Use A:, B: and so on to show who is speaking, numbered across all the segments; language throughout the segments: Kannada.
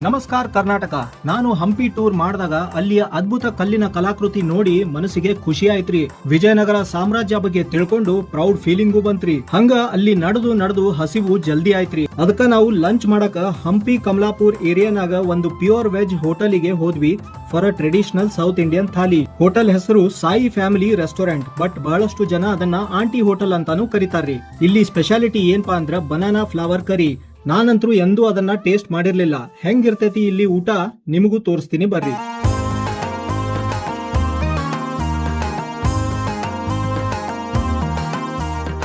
A: ನಮಸ್ಕಾರ ಕರ್ನಾಟಕ. ನಾನು ಹಂಪಿ ಟೂರ್ ಮಾಡಿದಾಗ ಅಲ್ಲಿಯ ಅದ್ಭುತ ಕಲ್ಲಿನ ಕಲಾಕೃತಿ ನೋಡಿ ಮನಸ್ಸಿಗೆ ಖುಷಿ ಆಯ್ತ್ರಿ. ವಿಜಯನಗರ ಸಾಮ್ರಾಜ್ಯ ಬಗ್ಗೆ ತಿಳ್ಕೊಂಡು ಪ್ರೌಡ್ ಫೀಲಿಂಗು ಬಂತ್ರಿ. ಹಂಗ ಅಲ್ಲಿ ನಡೆದು ಹಸಿವು ಜಲ್ದಿ ಆಯ್ತ್ರಿ. ಅದಕ್ಕ ನಾವು ಲಂಚ್ ಮಾಡಕ ಹಂಪಿ ಕಮಲಾಪುರ್ ಏರಿಯಾನಾಗ ಒಂದು ಪ್ಯೂರ್ ವೆಜ್ ಹೋಟೆಲಿಗೆ ಹೋದ್ವಿ for a traditional south Indian thali. Hotel ಹೆಸರು ಸಾಯಿ ಫ್ಯಾಮಿಲಿ ರೆಸ್ಟೋರೆಂಟ್. ಬಟ್ ಬಹಳಷ್ಟು ಜನ ಅದನ್ನ ಆಂಟಿ ಹೋಟೆಲ್ ಅಂತಾನು ಕರೀತಾರ್ರಿ. ಇಲ್ಲಿ ಸ್ಪೆಷಾಲಿಟಿ ಏನಪ್ಪಾ ಅಂದ್ರ ಬನಾನಾ ಫ್ಲವರ್ ಕರಿ. ನಾನಂತರೂ ಎಂದೂ ಅದನ್ನ ಟೇಸ್ಟ್ ಮಾಡಿರ್ಲಿಲ್ಲ. ಹೆಂಗಿರ್ತೈತಿ ಇಲ್ಲಿ ಊಟ ನಿಮಗೂ ತೋರಿಸ್ತೀನಿ ಬರ್ರಿ.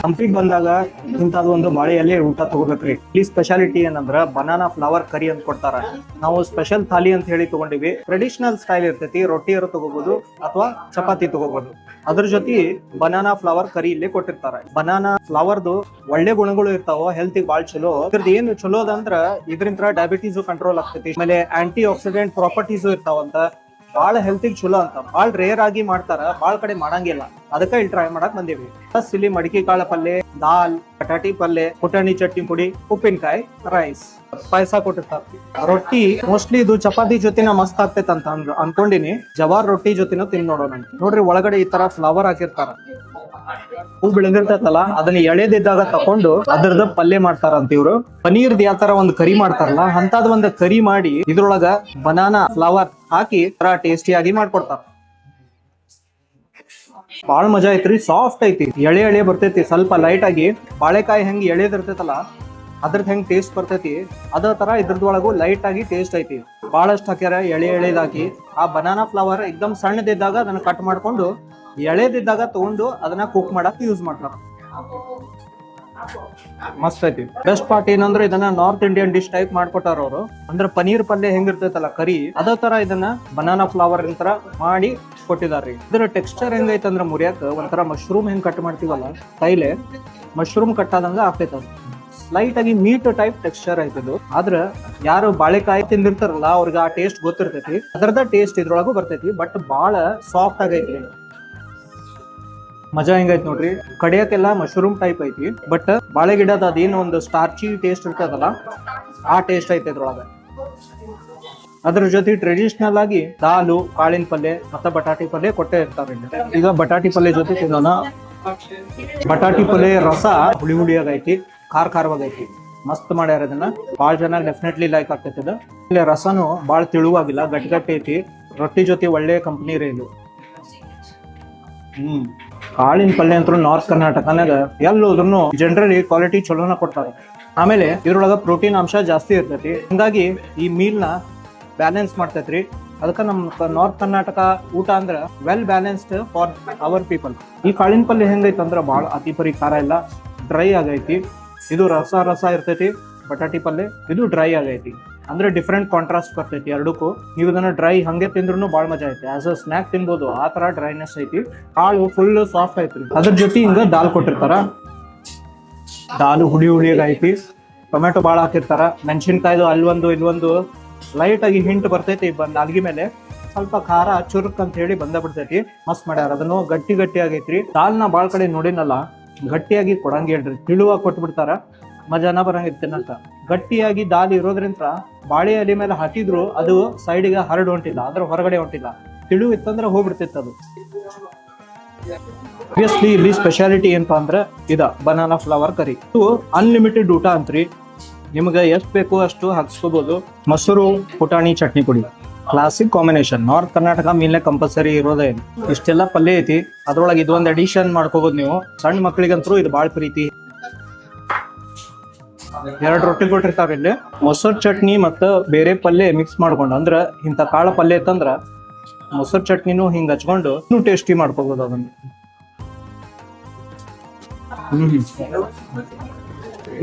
A: ಹಂಪಿಗೆ ಬಂದಾಗ ಇಂಥದ್ದು ಒಂದು ಬಾಳೆ ಎಲೆ ಊಟ ತಗೋಬೇಕ್ರಿ. ಇಲ್ಲಿ ಸ್ಪೆಷಾಲಿಟಿ ಏನಂದ್ರ ಬನಾನಾ ಫ್ಲವರ್ ಕರಿ ಅಂತ ಕೊಡ್ತಾರ. ನಾವು ಸ್ಪೆಷಲ್ ಥಾಲಿ ಅಂತ ಹೇಳಿ ತಗೊಂಡಿವಿ. ಟ್ರೆಡಿಷನಲ್ ಸ್ಟೈಲ್ ಇರ್ತೈತಿ. ರೊಟ್ಟಿಯರು ತಗೋಬಹುದು ಅಥವಾ ಚಪಾತಿ ತಗೋಬಹುದು. ಅದ್ರ ಜೊತೆ ಬನಾನಾ ಫ್ಲವರ್ ಕರಿ ಇಲ್ಲಿ ಕೊಟ್ಟಿರ್ತಾರ. ಬನಾನಾ ಫ್ಲವರ್ದು ಒಳ್ಳೆ ಗುಣಗಳು ಇರ್ತಾವ. ಹೆಲ್ತ್ ಬಾಳ್ ಚಲೋ. ಇದ್ರದ್ದು ಏನು ಚಲೋ ಅದಂದ್ರ ಇದ್ರಿಂದ ಡಯಾಬಿಟೀಸ್ ಕಂಟ್ರೋಲ್ ಆಗ್ತೈತಿ. ಆಮೇಲೆ ಆಂಟಿ ಆಕ್ಸಿಡೆಂಟ್ ಪ್ರಾಪರ್ಟೀಸ್ ಇರ್ತಾವಂತ. ಬಾಳ ಹೆಲ್ತಿಗೆ ಚಲೋ ಅಂತ. ಬಾಳ ರೇರ್ ಆಗಿ ಮಾಡ್ತಾರ, ಬಾಳ ಕಡೆ ಮಾಡಂಗಿಲ್ಲ. ಅದಕ್ಕ ಇಲ್ಲಿ ಟ್ರೈ ಮಾಡಕ್ ಬಂದೇವಿ. ಪ್ಲಸ್ ಇಲ್ಲಿ ಮಡಿಕೆ ಕಾಳ ಪಲ್ಲೆ, ದಾಲ್, ಬಟಾಟಿ ಪಲ್ಲೆ, ಪುಟಾಣಿ ಚಟ್ನಿ ಪುಡಿ, ಉಪ್ಪಿನಕಾಯಿ, ರೈಸ್, ಪಾಯಸ ಕೊಟ್ಟಿರ್ತಾರ. ರೊಟ್ಟಿ ಮೋಸ್ಟ್ಲಿ ಇದು ಚಪಾತಿ ಜೊತೆನ ಮಸ್ತ್ ಆಗ್ತೈತೆ ಅಂತ ಅನ್ಕೊಂಡಿನಿ. ಜವಾರ್ ರೊಟ್ಟಿ ಜೊತೆನೂ ತಿನ್ ನೋಡೋಣ. ನೋಡ್ರಿ ಒಳಗಡೆ ಈ ತರ ಫ್ಲವರ್ ಹಾಕಿರ್ತಾರ. ಹೂ ಬೆಳೆದಿರ್ತೈತಲ್ಲ ಅದನ್ನ ಎಳೆದಿದ್ದಾಗ ತಕೊಂಡು ಅದ್ರದ ಪಲ್ಯ ಮಾಡ್ತಾರಂತ ಇವ್ರು. ಪನೀರ್ದ್ ಯಾವ ತರ ಒಂದು ಕರಿ ಮಾಡ್ತಾರಲ್ಲ ಅಂತದ್ ಒಂದು ಕರಿ ಮಾಡಿ ಇದ್ರೊಳಗ ಬನಾನಾ ಫ್ಲವರ್ ಹಾಕಿ ತರ ಟೇಸ್ಟಿಯಾಗಿ ಮಾಡ್ಕೊಡ್ತಾರ. ಬಾಳ ಮಜಾ ಐತ್ರಿ. ಸಾಫ್ಟ್ ಐತಿ, ಎಳೆ ಬರ್ತೈತಿ. ಸ್ವಲ್ಪ ಲೈಟ್ ಆಗಿ ಬಾಳೆಕಾಯಿ ಹೆಂಗ್ ಎಳೆದಿರ್ತೈತಲ್ಲ ಅದ್ರದ್ ಹೆಂಗ್ ಟೇಸ್ಟ್ ಬರ್ತೈತಿ ಅದ ತರ ಇದ್ರದೊಳಗು ಲೈಟ್ ಆಗಿ ಟೇಸ್ಟ್ ಐತಿ. ಬಹಳಷ್ಟು ಹಾಕ್ಯಾರ ಎಳೆದಾಕಿ. ಆ ಬನಾನಾ ಫ್ಲವರ್ ಎಕ್ದಮ್ ಸಣ್ಣದಿದ್ದಾಗ ಅದನ್ನ ಕಟ್ ಮಾಡ್ಕೊಂಡು ಎಳೆದಿದ್ದಾಗ ತಗೊಂಡು ಅದನ್ನ ಕುಕ್ ಮಾಡಕ್ ಯೂಸ್ ಮಾಡ್ತಾರ. ಮಸ್ತ್ ಐತಿ. ಬೆಸ್ಟ್ ಪಾರ್ಟ್ ಏನಂದ್ರೆ ಇದನ್ನ ನಾರ್ತ್ ಇಂಡಿಯನ್ ಡಿಶ್ ಟೈಪ್ ಮಾಡ್ಕೊಟ್ಟಾರ ಅವರು. ಅಂದ್ರೆ ಪನೀರ್ ಪಲ್ಯ ಹೆಂಗಿರ್ತೈತಲ್ಲ ಕರಿ ಅದೇ ತರ ಇದನ್ನ ಬನಾನಾ ಫ್ಲವರ್ ತರ ಮಾಡಿ ಕೊಟ್ಟಿದಾರ್ರಿ. ಇದ್ರ ಟೆಕ್ಸ್ಚರ್ ಹೆಂಗೈತಂದ್ರ ಮುರಿಯಾಕ ಒಂಥರ ಮಶ್ರೂಮ್ ಹೆಂಗ್ ಕಟ್ ಮಾಡ್ತೀವಲ್ಲ ಕೈಲೆ ಮಶ್ರೂಮ್ ಕಟ್ ಆದಂಗ ಆಗ್ತೈತ. ಲೈಟ್ ಆಗಿ ಮೀಟ್ ಟೈಪ್ ಟೆಕ್ಸ್ಚರ್ ಐತದು. ಆದ್ರ ಯಾರು ಬಾಳೆಕಾಯಿ ತಿಂದಿರ್ತಾರಲ್ಲ ಅವ್ರಿಗೆ ಆ ಟೇಸ್ಟ್ ಗೊತ್ತಿರ್ತೈತಿ. ಅದರದ ಟೇಸ್ಟ್ ಇದ್ರೊಳಗೂ ಬರ್ತೈತಿ. ಬಟ್ ಬಾಳ ಸಾಫ್ಟ್ ಆಗೈತಿ. ಮಜಾ ಹೆಂಗೈತಿ ನೋಡ್ರಿ. ಕಡಿಯಕ್ಕೆಲ್ಲ ಮಶ್ರೂಮ್ ಟೈಪ್ ಐತಿ. ಬಟ್ ಬಾಳೆ ಗಿಡದ ಅದೇನು ಒಂದು ಸ್ಟಾರ್ಚಿ ಟೇಸ್ಟ್ ಇರ್ತದಲ್ಲ ಆ ಟೇಸ್ಟ್ ಐತಿ ಇದ್ರೊಳಗ. ಅದ್ರ ಜೊತೆ ಟ್ರೆಡಿಷನಲ್ ಆಗಿ ದಾಲು, ಕಾಳಿನ ಪಲ್ಯ ಮತ್ತೆ ಬಟಾಟಿ ಪಲ್ಯ ಕೊಟ್ಟೆ ಇರ್ತಾರ. ಈಗ ಬಟಾಟಿ ಪಲ್ಯ ಜೊತೆ ತಿನ್ನೋಣ. ಬಟಾಟಿ ಪಲ್ಯ ರಸ ಹುಳಿಯಾಗೈತಿ, ಖಾರವಾಗೈತಿ. ಮಸ್ತ್ ಮಾಡ್ಯಾರ ಇದನ್ನ. ಬಾಳ ಜನ ಡೆಫಿನೆಟ್ಲಿ ಲೈಕ್ ಆಗ್ತೈತಿ. ಇಲ್ಲಿ ರಸನು ಬಾಳ ತಿಳುವಾಗಿಲ್ಲ, ಗಟ್ಟಿ ಐತಿ. ರೊಟ್ಟಿ ಜೊತೆ ಒಳ್ಳೆ ಕಂಪನಿ ರೀ ಇದು. ಕಾಳಿನ ಪಲ್ಯ ಅಂತೂ ನಾರ್ತ್ ಕರ್ನಾಟಕನಾಗ ಎಲ್ಲೋದ್ರೂ ಜನರಲಿ ಕ್ವಾಲಿಟಿ ಚಲೋನ ಕೊಡ್ತಾರೆ. ಆಮೇಲೆ ಇದ್ರೊಳಗ ಪ್ರೋಟೀನ್ ಅಂಶ ಜಾಸ್ತಿ ಇರ್ತೈತಿ. ಹಿಂಗಾಗಿ ಈ ಮೀಲ್ ನ ಬ್ಯಾಲೆನ್ಸ್ ಮಾಡ್ತೈತ್ರಿ. ಅದಕ್ಕೆ ನಮ್ಮ ನಾರ್ತ್ ಕರ್ನಾಟಕ ಊಟ ಅಂದ್ರ well balanced for our people. ಈ ಕಾಳಿನ ಪಲ್ಯ ಹೆಂಗೈತಂದ್ರ ಬಾಳ ಅತಿ ಪರಿ ಖಾರ ಇಲ್ಲ, ಡ್ರೈ ಆಗೈತಿ. ಇದು ರಸ ಇರ್ತೈತಿ. ಬಟಾಟಿ ಪಲ್ಯ ಇದು ಡ್ರೈ ಆಗೈತಿ. ಅಂದ್ರೆ ಡಿಫ್ರೆಂಟ್ ಕಾಂಟ್ರಾಸ್ಟ್ ಬರ್ತೈತಿ ಎರಡಕ್ಕೂ. ನೀವು ಇದನ್ನ ಡ್ರೈ ಹಂಗೆ ತಿಂದ್ರು ಬಾಳ ಮಜಾ ಐತಿ. ಆಸ್ ಅ ಸ್ನಾಕ್ ತಿನ್ಬೋದು. ಆ ತರ ಡ್ರೈನೆಸ್ ಐತಿ. ಕಾಳು ಫುಲ್ ಸಾಫ್ಟ್ ಐತ್ರಿ. ಅದ್ರ ಜೊತೆ ಹಿಂಗ ದಾಲ್ ಕೊಟ್ಟಿರ್ತಾರ. ದಾಲು ಹುಳಿಯಾಗೈತಿ. ಟೊಮೆಟೊ ಬಾಳ ಹಾಕಿರ್ತಾರ. ಮೆಣಸಿನ್ಕಾಯ್ದು ಇಲ್ಲೊಂದು ಲೈಟ್ ಆಗಿ ಹಿಂಟ್ ಬರ್ತೈತಿ ನಾಲ್ಗಿ ಮೇಲೆ. ಸ್ವಲ್ಪ ಖಾರ ಚುರುಕ್ ಅಂತ ಹೇಳಿ ಬಿಡ್ತೈತಿ. ಮಸ್ತ್ ಮಾಡ್ಯಾರ. ಅದನ್ನು ಗಟ್ಟಿ ಆಗೈತ್ರಿ. ದಾಲ್ನ ಬಾಳ ಕಡೆ ನೋಡಿನಲ್ಲ ಗಟ್ಟಿಯಾಗಿ ಕೊಡಂಗಿ ಹೇಳ್ರಿ. ತಿಳುವಾಗಿ ಕೊಟ್ಬಿಡ್ತಾರ. ಮಜಾನ ಬರಂಗಿತ್ತು ತಿನ್ನಂತ. ಗಟ್ಟಿಯಾಗಿ ದಾಲ್ ಇರೋದ್ರಿಂದ ಬಾಳೆ ಎಲೆ ಮೇಲೆ ಹಾಕಿದ್ರು ಅದು ಸೈಡ್ಗೆ ಹರಡ್ ಹೊಂಟಿಲ್ಲ, ಅದ್ರ ಹೊರಗಡೆ ಹೊಂಟಿಲ್ಲ. ತಿಳು ಇತ್ತಂದ್ರೆ ಹೋಗ್ಬಿಡ್ತಿತ್ತು ಅದು. ಆಬ್ವಿಯಸ್ಲಿ ಇಲ್ಲಿ ಸ್ಪೆಷಾಲಿಟಿ ಏನಪ್ಪಾ ಅಂದ್ರೆ ಇದ ಬನಾನಾ ಫ್ಲವರ್ ಕರಿ. ಇದು ಅನ್ಲಿಮಿಟೆಡ್ ಊಟ ಅಂತ್ರಿ. ನಿಮ್ಗೆ ಎಷ್ಟು ಬೇಕೋ ಅಷ್ಟು ಹಾಕ್ಸ್ಕೋಬಹುದು. ಮೊಸರು, ಪುಟಾಣಿ ಚಟ್ನಿ ಪುಡಿ ಕ್ಲಾಸಿಕ್ ಕಾಂಬಿನೇಷನ್. ನಾರ್ತ್ ಕರ್ನಾಟಕ ಮೀನ್ಲೆ ಕಂಪಲ್ಸರಿ ಇರೋದೇ. ಇಷ್ಟೆಲ್ಲ ಪಲ್ಯ ಐತಿ. ಅದ್ರೊಳಗೆ ಇದೊಂದು ಅಡಿಷನ್ ಮಾಡ್ಕೋಬಹುದು ನೀವು. ಸಣ್ಣ ಮಕ್ಳಿಗಂತೂ ಇದು ಬಾಳ್ ಪ್ರೀತಿ. 2 ರೊಟ್ಟಿ ಕೊಟ್ಟಿರ್ತಾರ ಇಲ್ಲಿ. ಮೊಸರು ಚಟ್ನಿ ಮತ್ತ ಬೇರೆ ಪಲ್ಯ ಮಿಕ್ಸ್ ಮಾಡ್ಕೊಂಡು ಅಂದ್ರ ಇಂಥ ಕಾಳ ಪಲ್ಯ ಇತ್ತಂದ್ರ ಮೊಸರು ಚಟ್ನಿನೂ ಹಿಂಗ ಹಚ್ಕೊಂಡು ಇನ್ನೂ ಟೇಸ್ಟಿ ಮಾಡ್ಕೋಬಹುದು ಅದನ್ನ.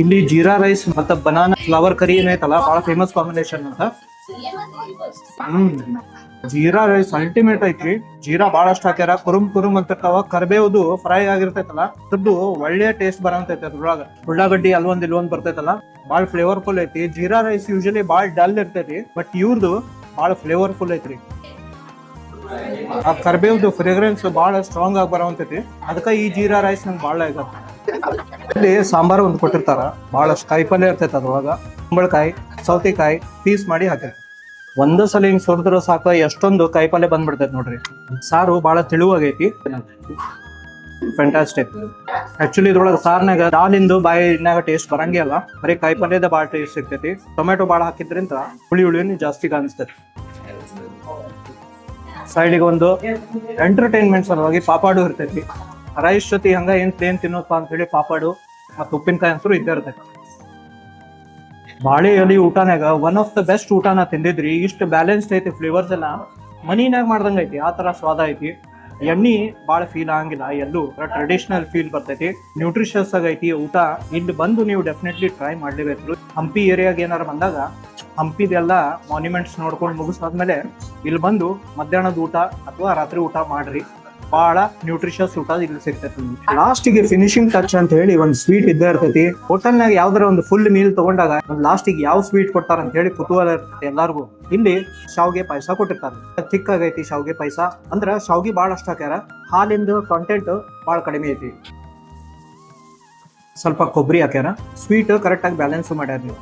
A: ಇಲ್ಲಿ ಜೀರಾ ರೈಸ್ ಮತ್ತ ಬನಾನಾ ಫ್ಲವರ್ ಕರಿ ಏನೈತಲ್ಲ ಬಹಳ ಫೇಮಸ್ ಕಾಂಬಿನೇಷನ್ ಅಂತ. ಜೀರಾ ರೈಸ್ ಅಲ್ಟಿಮೇಟ್ ಐತ್ರಿ. ಜೀರಾ ಬಹಳಷ್ಟು ಹಾಕ್ಯಾರ. ಕುರುಮ್ ಅಂತಿರ್ತಾವ. ಕರ್ಬೇವ್ದು ಫ್ರೈ ಆಗಿರ್ತೈತಲ್ಲ ಅದ್ರದ್ದು ಒಳ್ಳೆ ಟೇಸ್ಟ್ ಬರಂತೈತಿ. ಅದ್ರೊಳಗ ಉಳ್ಳಾಗಡ್ಡಿ ಇಲ್ಲೊಂದ್ ಬರ್ತೈತಲ್ಲ ಬಾಳ ಫ್ಲೇವರ್ಫುಲ್ ಐತಿ. ಜೀರಾ ರೈಸ್ ಯೂಶಲಿ ಬಾಳ ಡಲ್ ಇರ್ತೈತಿ. ಬಟ್ ಇವ್ರದು ಬಾಳ ಫ್ಲೇವರ್ಫುಲ್ ಐತ್ರಿ. ಆ ಕರ್ಬೇವ್ದು ಫ್ರೇಗ್ರೆನ್ಸ್ ಬಾಳ ಸ್ಟ್ರಾಂಗ್ ಆಗಿ ಬರಂತೈತಿ. ಅದಕ್ಕ ಈ ಜೀರಾ ರೈಸ್ ನಂಗೆ ಬಾಳ ಆಗತ್ತೆ. ಇಲ್ಲಿ ಸಾಂಬಾರ್ ಒಂದು ಕೊಟ್ಟಿರ್ತಾರ. ಬಹಳಷ್ಟು ಕಾಯಿ ಪಲ್ಯ ಇರ್ತೈತೆ ಅದ್ರೊಳಗ. ಕುಂಬಳಕಾಯಿ, ಸೌತೆಕಾಯಿ ಪೀಸ್ ಮಾಡಿ ಹಾಕಿರ್ತಾರೆ. ಒಂದ ಸಲ ಹಿಂಗ್ ಸುರಿದ್ರ ಸಾಕ ಎಷ್ಟೊಂದು ಕಾಯಿಪಲ್ಯ ಬಂದ್ಬಿಡ್ತೈತಿ ನೋಡ್ರಿ. ಸಾರು ಬಹಳ ತೆಳುವಾಗೈತಿ, ಫ್ಯಾಂಟಾಸ್ಟಿಕ್. ಆಕ್ಚುಲಿ ಇದ್ರೊಳಗೆ ಸಾರ್ನಾಗ ದಾಲಿಂದು ಬಾಯಿನಾಗ ಟೇಸ್ಟ್ ಬರಂಗೇ ಅಲ್ಲ, ಬರೀ ಕಾಯಿಪಲ್ಯದ ಭಾಳ ಟೇಸ್ಟ್ ಸಿಗ್ತೈತಿ. ಟೊಮೆಟೊ ಭಾಳ ಹಾಕಿದ್ರಿಂದ ಹುಳಿನು ಜಾಸ್ತಿ ಕಾಣಿಸ್ತೈತಿ. ಸೈಡಿಗೆ ಒಂದು ಎಂಟರ್ಟೈನ್ಮೆಂಟ್ ಸಲುವಾಗಿ ಪಾಪಾಡು ಇರ್ತೈತಿ. ರೈಸ್ ಜೊತೆ ಹಂಗ ಏನ್ ತಿನ್ನೋಪ್ಪ ಅಂತ ಹೇಳಿ ಪಾಪಾಡು ಮತ್ತು ಉಪ್ಪಿನಕಾಯಿ ಅಂತೂ ಇದ್ದೇ ಇರ್ತೈತಿ. ಬಾಳೆ ಎಲಿ ಊಟನಾಗ ಒನ್ ಆಫ್ ದ ಬೆಸ್ಟ್ ಊಟನ ತಿಂದಿದ್ರಿ. ಇಷ್ಟು ಬ್ಯಾಲೆನ್ಸ್ಡ್ ಐತಿ, ಫ್ಲೇವರ್ಸ್ ಎಲ್ಲ ಮನಿನಾಗ ಮಾಡ್ದಂಗ ಐತಿ, ಆ ತರ ಸ್ವಾದ ಐತಿ. ಎಣ್ಣೆ ಭಾಳ ಫೀಲ್ ಆಗಂಗಿಲ್ಲ, ಎಲ್ಲೂ ಟ್ರೆಡಿಷನಲ್ ಫೀಲ್ ಬರ್ತೈತಿ. ನ್ಯೂಟ್ರಿಷಿಯಸ್ ಆಗೈತಿ ಊಟ. ಇಲ್ಲಿ ಬಂದು ನೀವು ಡೆಫಿನೆಟ್ಲಿ ಟ್ರೈ ಮಾಡ್ಲೇಬೇಕು. ಹಂಪಿ ಏರಿಯಾಗ ಏನಾರ ಬಂದಾಗ ಹಂಪಿದೆಲ್ಲ ಮಾನ್ಯುಮೆಂಟ್ಸ್ ನೋಡ್ಕೊಂಡು ಮುಗಿಸಾದ್ಮೇಲೆ ಇಲ್ಲಿ ಬಂದು ಮಧ್ಯಾಹ್ನದ ಊಟ ಅಥವಾ ರಾತ್ರಿ ಊಟ ಮಾಡ್ರಿ. ಬಹಳ ನ್ಯೂಟ್ರಿಷಿಯಸ್ ಊಟ ಇಲ್ಲಿ ಸಿಗ್ತೈತಿ. ಲಾಸ್ಟಿಗೆ ಫಿನಿಶಿಂಗ್ ಟಚ್ ಅಂತ ಹೇಳಿ ಒಂದು ಸ್ವೀಟ್ ಇದ್ದೇ ಇರ್ತೈತಿ. ಹೋಟೆಲ್ನಾಗ ಯಾವ್ದಾರ ಒಂದು ಫುಲ್ ಮೀಲ್ ತಗೊಂಡಾಗ ಲಾಸ್ಟಿಗೆ ಯಾವ ಸ್ವೀಟ್ ಕೊಡ್ತಾರ ಅಂತ ಹೇಳಿ ಕುತೂಹಲ ಇರ್ತೈತಿ ಎಲ್ಲಾರ್ಗು. ಇಲ್ಲಿ ಶಾವ್ಗೆ ಪಾಯಸ ಕೊಟ್ಟಿರ್ತಾರೆ. ಚಿಕ್ಕಾಗೈತಿ ಶಾವ್ಗೆ ಪಾಯಸ. ಅಂದ್ರ ಶಾವ್ಗೆ ಭಾಳ ಅಷ್ಟ ಹಾಕ್ಯಾರ, ಹಾಲಿಂದ ಕಂಟೆಂಟ್ ಭಾಳ ಕಡಿಮೆ ಐತಿ. ಸ್ವಲ್ಪ ಕೊಬ್ಬರಿ ಹಾಕ್ಯಾರ, ಸ್ವೀಟ್ ಕರೆಕ್ಟ್ ಆಗಿ ಬ್ಯಾಲೆನ್ಸ್ ಮಾಡ್ಯಾರ. ನೀವು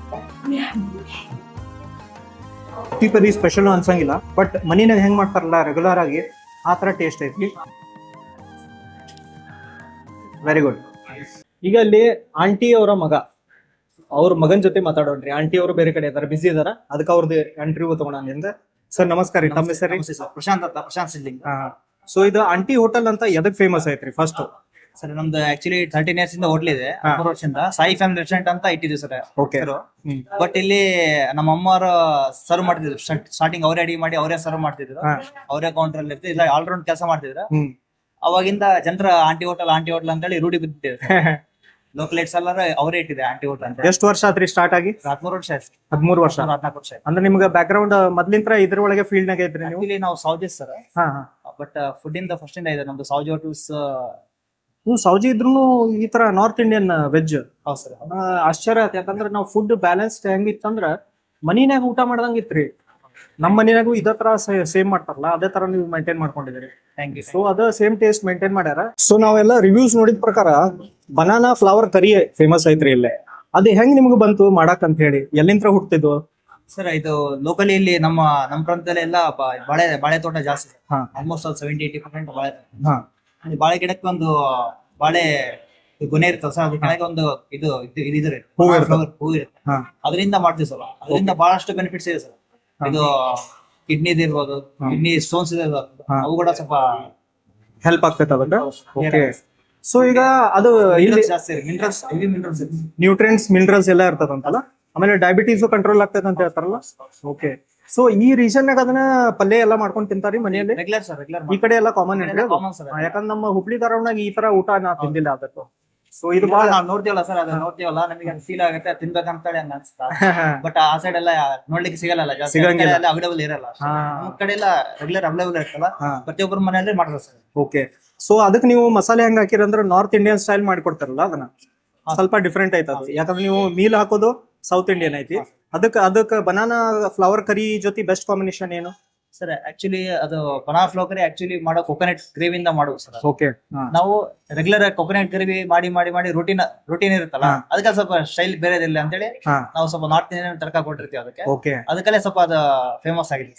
A: ಪರಿ ಸ್ಪೆಷಲ್ ಅನ್ಸಂಗಿಲ್ಲ, ಬಟ್ ಮನಿನಾಗ ಹೆಂಗ್ ಮಾಡ್ತಾರಲ್ಲ ರೆಗ್ಯುಲರ್ ಆಗಿ ಆ ತರ ಟೇಸ್ಟ್ ಐತಿ. Very good. ಈಗ ಅಲ್ಲಿ ಆಂಟಿ ಅವರ ಅವ್ರ ಮಗನ್ ಜೊತೆ ಮಾತಾಡೋಣ್ರಿ. ಆಂಟಿ ಅವರು ಬೇರೆ ಕಡೆ ಇದಾರೆ, ಬಿಸಿ ಇದಾರ, ಅದಕ್ಕೆ ಅವ್ರದ್ದು ಇಂಟರ್ವ್ಯೂ ತಗೊಂಡಿಂದ. ಸರ್ ನಮಸ್ಕಾರ ರೀ, ತಮ್ಮ ಹೆಸರು?
B: ಪ್ರಶಾಂತ್ ಅಂತ, ಪ್ರಶಾಂತ್ ಸಿದ್ಲಿಂಗ್.
A: ಸೊ ಇದು ಆಂಟಿ ಹೋಟೆಲ್ ಅಂತ ಎದಕ್ ಫೇಮಸ್ ಐತ್ರಿ? ಫಸ್ಟ್
B: ಸರ್ ನಮ್ದು ಆಕ್ಚುಲಿ 13 years ಇಂದ ಹೋಟ್ಲ್ ಇದೆ, 3 ವರ್ಷದಿಂದ ಸಾಯಿ ಫ್ಯಾಮಿಲಿ ರೆಸ್ಟೋರೆಂಟ್ ಅಂತ ಇಟ್ಟಿದ್ವಿ ಸರ್.
A: ಓಕೆ.
B: ಬಟ್ ಇಲ್ಲಿ ನಮ್ಮ ಅಮ್ಮವರು ಸರ್ವ್ ಮಾಡ್ತಿದ್ರು. ಸ್ಟಾರ್ಟಿಂಗ್ ಅವರೇ ಅಡಿಗೆ ಮಾಡಿ ಅವರೇ ಸರ್ವ್ ಮಾಡ್ತಿದ್ರು, ಅವರೇ ಕೌಂಟರ್ ಅಲ್ಲಿ ಇರ್ತಿದ್ರು, ಇಲ್ಲ ಆಲ್ ರೌಂಡ್ ಕೆಲಸ ಮಾಡ್ತಿದ್ರು. ಅವಾಗಿಂದ ಜನರ ಆಂಟಿ ಹೋಟೆಲ್ ಅಂತ ಹೇಳಿ ರೂಢಿ ಬಿದ್ದಿದೆ. ಲೋಕಲ್ ಏಟ್ಸ್ ಎಲ್ಲ ಅವರೇ ಇಟ್ಟಿದೆ ಆಂಟಿ ಹೋಟೆಲ್ ಅಂತ.
A: ಎಷ್ಟು ವರ್ಷ ಆತ್ರಿ ಸ್ಟಾರ್ಟ್ ಆಗಿ?
B: 13 ವರ್ಷ ಆಯ್ತು.
A: 13 ವರ್ಷ,
B: 14 ವರ್ಷ ಆಯ್ತು.
A: ಅಂದ್ರೆ ನಿಮ್ಗೆ ಬ್ಯಾಕ್ ಗ್ರೌಂಡ್ ಮೊದ್ಲಿಂತ್ರ ಇದ್ರೊಳಗೆ ಫೀಲ್ಡ್ ನಾಗ ಇದ್ರಿ ನೀವು?
B: ಇಲ್ಲಿ ನಾವು ಸೌಜೀಸ್ ಸರ್, ಬಟ್ ಫುಡ್ ಇಂದ ಫಸ್ಟ್ ಇಂದ ಇದೆ ನಮ್ದು ಸೌಜಿ ಹೋಟೆಲ್ಸ್.
A: ಸೌಜಿ ಇದ್ರು ಈ ತರ ನಾರ್ತ್ ಇಂಡಿಯನ್ ವೆಜ್.
B: ಹೌದು ಸರ್.
A: ಆಶ್ಚರ್ಯ ಆಯ್ತು, ಯಾಕಂದ್ರೆ ನಾವು ಫುಡ್ ಬ್ಯಾಲೆನ್ಸ್ಡ್ ಹೆಂಗಿತ್ತಂದ್ರ ಮನಿನಾಗ ಊಟ ಮಾಡ್ದಂಗ ಇತ್ರಿ. ನಮ್ಮ ಮನಿನಾಗೂ ಇದೇ ತರ ಸೇಮ್ ಮಾಡ್ತಾರಲ್ಲ, ಅದೇ ತರ ನೀವು ಮೇಂಟೈನ್ ಮಾಡ್ಕೊಂಡಿದ್ದೀರಿ.
B: Thank you.
A: ಸೊ ಅದ ಸೇಮ್ ಟೇಸ್ಟ್ ಮೇಂಟೈನ್ ಮಾಡ್ಯಾರ. ಸೊ ನಾವೆಲ್ಲ ರಿವ್ಯೂಸ್ ನೋಡಿದ ಪ್ರಕಾರ ಬನಾನಾ ಫ್ಲವರ್ ಕರಿ ಫೇಮಸ್ ಐತ್ರಿ ಇಲ್ಲೇ. ಅದು ಹೆಂಗ್ ನಿಮ್ಗೆ ಬಂತು ಮಾಡಕ್ ಅಂತ ಹೇಳಿ? ಎಲ್ಲಿಂತ್ರ ಹುಟ್ಟಿದ್ದು
B: ಸರ್? ಇದು ಲೋಕಲಿ ಇಲ್ಲಿ ನಮ್ಮ ಪ್ರಾಂತದಲ್ಲಿ ಎಲ್ಲ ಬಾಳೆ ತೋಟ ಜಾಸ್ತಿ. ಆಲ್ಮೋಸ್ಟ್ 70-80% ಬಾಳೆ. ಬಾಳೆ ಗಿಡಕ್ಕೆ ಒಂದು ಬಾಳೆ ಗೊನೆ ಇರ್ತದೆ ಸರ್, ಅದ್ರ ಕೆಳಗೆ ಒಂದು ಇದು ಹೂ ಇರುತ್ತೆ. ಅದರಿಂದ ಮಾಡ್ತೀವಿ ಸರ್. ಅದರಿಂದ ಬಹಳಷ್ಟು ಬೆನಿಫಿಟ್ಸ್ ಇದೆ ಸರ್. ಇದು ಕಿಡ್ನಿ ಇರ್ಬೋದು, ಕಿಡ್ನಿ ಸ್ಟೋನ್ಸ್ ಇದೆ, ಅವು ಕೂಡ ಸ್ವಲ್ಪ
A: ಹೆಲ್ಪ್ ಆಗ್ತೈತೆ ಅದಕ್ಕೆ. ಓಕೆ. ಸೊ ಈಗ ಅದು
B: ಜಾಸ್ತಿ
A: ನ್ಯೂಟ್ರಿಯೆಂಟ್ಸ್ ಮಿನರಲ್ಸ್ ಎಲ್ಲ ಇರ್ತದಂತಲ್ಲ, ಆಮೇಲೆ ಡಯಾಬಿಟೀಸ್ ಕಂಟ್ರೋಲ್ ಆಗ್ತೈತೆ ಅಂತ ಹೇಳ್ತಾರಲ್ಲ. ಓಕೆ. ಸೊ ಈ ರೀಸನ್ ನಾಗ ಅದನ್ನ ಪಲ್ಯ ಎಲ್ಲ ಮಾಡ್ಕೊಂಡು ತಿಂತಾರಿ ಮನೆಯಲ್ಲಿ?
B: Regular sir, regular.
A: ಈ ಕಡೆ ಎಲ್ಲ ಕಾಮನ್
B: ಸರ್,
A: ಯಾಕಂದ್ರೆ ನಮ್ಮ ಹುಬ್ಳಿ ಧಾರವಾಡನಾಗ ಈ ತರ ಊಟ ನಾ ತಿಂದಿಲ್ಲ ಅದಕ್ಕೆ. ಸೊ ಇದು ಬಹಳ
B: ನಾವು ನೋಡ್ತೀವಲ್ಲ ಸರ್, ಅದನ್ನ ನೋಡ್ತೀವಲ್ಲ, ನಮಗೆ ಫೀಲ್ ಆಗುತ್ತೆ ತಿನ್ಬೇಕಂತೇಳಿ ಹಂಗ ಅನ್ಸುತ್ತಾ. ಬಟ್ ಆ ಸೈಡ್ ಎಲ್ಲ ನೋಡ್ಲಿಕ್ಕೆ ಸಿಗಲ್ಲ, ಜಾಸ್ತಿ ಅವೈಲೇಬಲ್ ಇರಲ್ಲ. ನಮ್ಮ ಕಡೆ ಎಲ್ಲ ರೆಗ್ಯುಲರ್ ಅವೈಲೇಬಲ್ ಇರ್ತಲ್ಲ, ಪ್ರತಿಯೊಬ್ಬರ ಮನೆಯಲ್ಲಿ ಮಾಡ್ತಾರೆ ಸರ್.
A: ಓಕೆ. ಸೊ ಅದಕ್ಕೆ ನೀವು ಮಸಾಲೆ ಹೆಂಗ್ ಹಾಕಿರಂದ್ರೆ ನಾರ್ತ್ ಇಂಡಿಯನ್ ಸ್ಟೈಲ್ ಮಾಡಿಕೊಡ್ತಾರಲ್ಲ, ಅದನ್ನ ಸ್ವಲ್ಪ ಡಿಫ್ರೆಂಟ್ ಐತದ. ಯಾಕಂದ್ರೆ ನೀವು ಮೀಲ್ ಹಾಕೋದು ಸೌತ್ ಇಂಡಿಯನ್ ಐತಿ. ಅದಕ್ಕೆ ಬನಾನಾ ಫ್ಲವರ್ ಕರಿ ಜೊತೆ ಬೆಸ್ಟ್ ಕಾಂಬಿನೇಷನ್ ಏನು
B: ಸರ್? ಆಕ್ಚುಲಿ ಅದು ಬನಾನಾ ಫ್ಲವರ್ ಕರಿ ಆಕ್ಚುಲಿ ಮಾಡೋ ಕೊಕೊನಟ್ ಗ್ರೇವಿಯಿಂದ ಮಾಡುದು ಸರ್.
A: ಓಕೆ.
B: ನಾವು ರೆಗ್ಯುಲರ್ ಕೊಕೊನಟ್ ಗ್ರೇವಿ ಮಾಡಿ ರೂಟೀನ್ ಇರುತ್ತಲ್ಲ, ಅದಕ್ಕೆ ಸ್ವಲ್ಪ ಸ್ಟೈಲ್ ಬೇರೆದಿಲ್ಲ ಅಂತೇಳಿ ನಾವು ಸ್ವಲ್ಪ ನಾರ್ತ್ ಇಂಡಿಯನ್ ತರಕ ಕೊಟ್ಟಿರ್ತೀವಿ ಅದಕ್ಕೆ.
A: ಓಕೆ.
B: ಅದಕ್ಕಲ್ಲೇ ಸ್ವಲ್ಪ ಅದು ಫೇಮಸ್ ಆಗಿದೆ.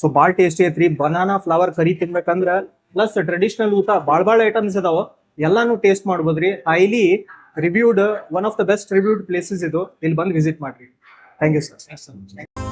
A: ಸೊ ಬಾಳ್ ಟೇಸ್ಟಿ ಐತ್ರಿ ಬನಾನಾ ಫ್ಲವರ್ ಕರಿ ತಿನ್ಬೇಕಂದ್ರ. ಪ್ಲಸ್ ಟ್ರೆಡಿಷನಲ್ ಊಟ ಬಾಳ್ ಐಟಮ್ಸ್ ಇದಾವ, ಎಲ್ಲಾನು ಟೇಸ್ಟ್ ಮಾಡ್ಬೋದ್ರಿ. Highly reviewed, one of the best reviewed places ಇದು. ಇಲ್ಲಿ ಬಂದು ವಿಸಿಟ್ ಮಾಡ್ರಿ. Thank you sir.